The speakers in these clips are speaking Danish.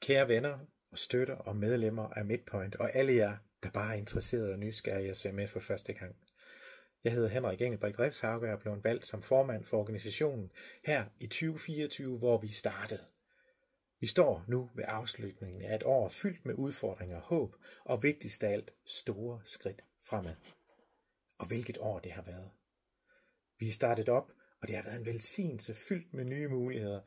Kære venner og støtter og medlemmer af Midpoint, og alle jer, der bare er interesserede og nysgerrige at se med for første gang. Jeg hedder Henrik Engelbrecht Refshauge og er blevet valgt som formand for organisationen her i 2024, hvor vi startede. Vi står nu ved afslutningen af et år fyldt med udfordringer, håb og vigtigst af alt store skridt fremad. Og hvilket år det har været. Vi er startet op, og det har været en velsignelse fyldt med nye muligheder,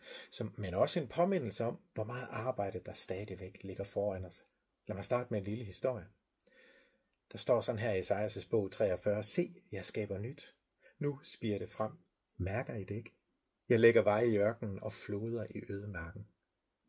men også en påmindelse om, hvor meget arbejde der stadigvæk ligger foran os. Lad mig starte med en lille historie. Der står sådan her i Esajas bog 43, se, jeg skaber nyt. Nu spirer det frem. Mærker I det ikke? Jeg lægger veje i ørkenen og floder i ødemarken.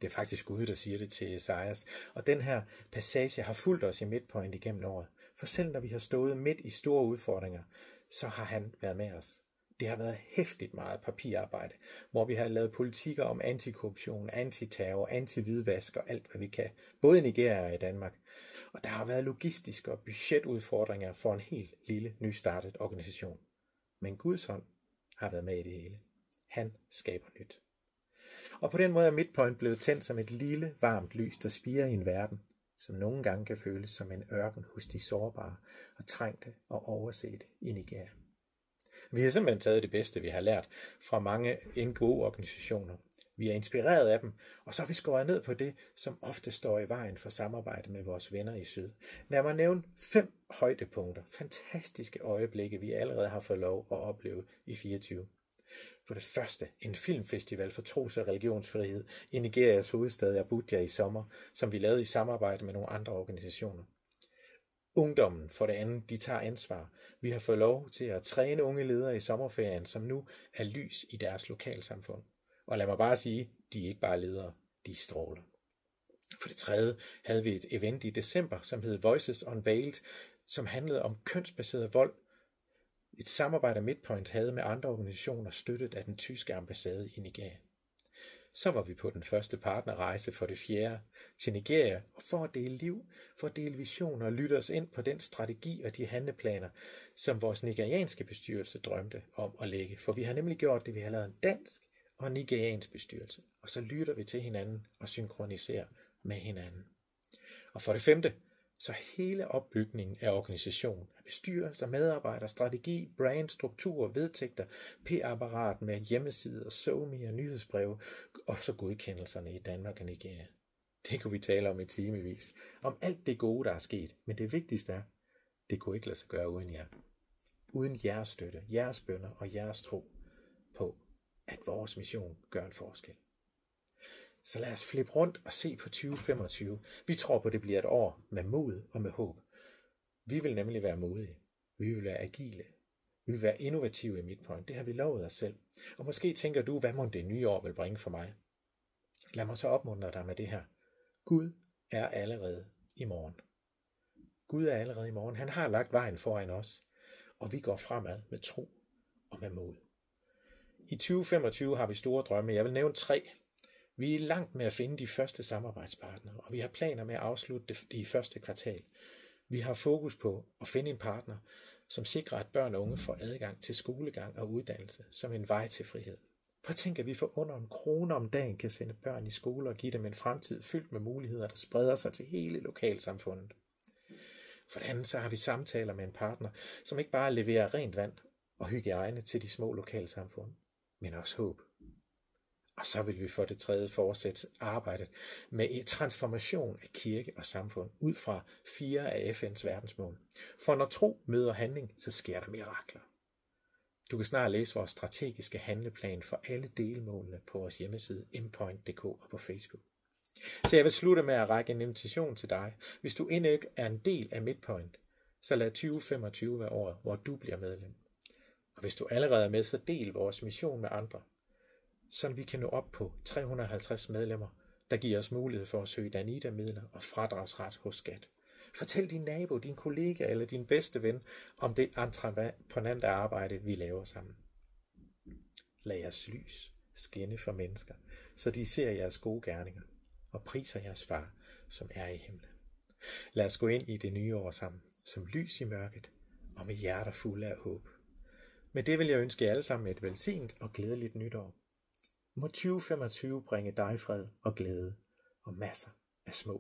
Det er faktisk Gud, der siger det til Esajas. Og den her passage har fulgt os i Midpoint igennem året. For selv når vi har stået midt i store udfordringer, så har han været med os. Det har været hæftigt meget papirarbejde, hvor vi har lavet politikker om antikorruption, antiterror, anti-hvidvask og alt, hvad vi kan. Både i Nigeria og i Danmark. Og der har været logistiske og budgetudfordringer for en helt lille, nystartet organisation. Men Guds hånd har været med i det hele. Han skaber nyt. Og på den måde er Midpoint blevet tændt som et lille, varmt lys, der spirer i en verden, som nogle gange kan føles som en ørken hos de sårbare og trængte og oversete i Nigeria. Vi har simpelthen taget det bedste, vi har lært fra mange NGO-organisationer. Vi er inspireret af dem, og så har vi skåret ned på det, som ofte står i vejen for samarbejde med vores venner i syd. Lad mig nævne 5 højdepunkter, fantastiske øjeblikke, vi allerede har fået lov at opleve i 24. For det første, en filmfestival for tros- og religionsfrihed i Nigerias hovedstad Abuja i sommer, som vi lavede i samarbejde med nogle andre organisationer. Ungdommen, for det andet, de tager ansvar. Vi har fået lov til at træne unge ledere i sommerferien, som nu er lys i deres lokalsamfund. Og lad mig bare sige, de er ikke bare ledere, de stråler. For det tredje havde vi et event i december, som hed Voices Unveiled, som handlede om kønsbaseret vold. Et samarbejde Midpoint havde med andre organisationer støttet af den tyske ambassade i Nigeria. Så var vi på den første partnerrejse for det 4. til Nigeria, og for at dele liv, for at dele visioner og lytte os ind på den strategi og de handleplaner, som vores nigerianske bestyrelse drømte om at lægge. For vi har nemlig gjort det, vi har lavet en dansk og en nigeriansk bestyrelse, og så lytter vi til hinanden og synkroniserer med hinanden. Og for det 5. så hele opbygningen af organisationen, af bestyrelser, medarbejdere, strategi, brand, struktur, vedtægter, PR-apparat med hjemmesider, SoMe og nyhedsbreve, og så godkendelserne i Danmark og Nigeria. Det kunne vi tale om i timevis. Om alt det gode, der er sket. Men det vigtigste er, det kunne ikke lade sig gøre uden jer. Uden jeres støtte, jeres bønner og jeres tro på, at vores mission gør en forskel. Så lad os flippe rundt og se på 2025. Vi tror på, at det bliver et år med mod og med håb. Vi vil nemlig være modige. Vi vil være agile. Vi vil være innovative i Midpoint. Det har vi lovet os selv. Og måske tænker du, hvad må det nye år vil bringe for mig? Lad mig så opmuntre dig med det her. Gud er allerede i morgen. Gud er allerede i morgen. Han har lagt vejen foran os. Og vi går fremad med tro og med mod. I 2025 har vi store drømme. Jeg vil nævne 3. Vi er langt med at finde de første samarbejdspartnere, og vi har planer med at afslutte det i første kvartal. Vi har fokus på at finde en partner, som sikrer, at børn og unge får adgang til skolegang og uddannelse som en vej til frihed. Prøv at tænke, at vi for under 1 krone om dagen kan sende børn i skole og give dem en fremtid fyldt med muligheder, der spreder sig til hele lokalsamfundet. For det andet så har vi samtaler med en partner, som ikke bare leverer rent vand og hygiejne til de små lokalsamfund, men også håb. Og så vil vi for det 3. fortsætte arbejdet med transformation af kirke og samfund ud fra 4 af FN's verdensmål. For når tro møder handling, så sker der mirakler. Du kan snart læse vores strategiske handleplan for alle delmålene på vores hjemmeside mpoint.dk og på Facebook. Så jeg vil slutte med at række en invitation til dig. Hvis du endnu ikke er en del af Midpoint, så lad 2025 være året, hvor du bliver medlem. Og hvis du allerede er med, så del vores mission med andre, så vi kan nå op på 350 medlemmer, der giver os mulighed for at søge Danida-midler og fradragsret hos skat. Fortæl din nabo, din kollega eller din bedste ven om det entreprenante arbejde, vi laver sammen. Lad jeres lys skinne for mennesker, så de ser jeres gode gerninger og priser jeres far, som er i himlen. Lad os gå ind i det nye år sammen, som lys i mørket og med hjerter fulde af håb. Med det vil jeg ønske jer alle sammen et velsignet og glædeligt nytår. Må 2025 bringe dig fred og glæde, og masser af små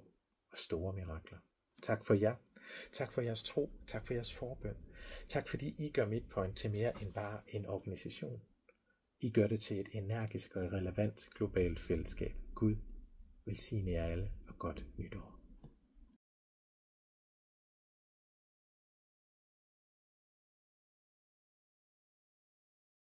og store mirakler. Tak for jer. Tak for jeres tro. Tak for jeres forbøn. Tak fordi I gør Midpoint til mere end bare en organisation. I gør det til et energisk og relevant globalt fællesskab. Gud velsigne jer alle og godt nytår.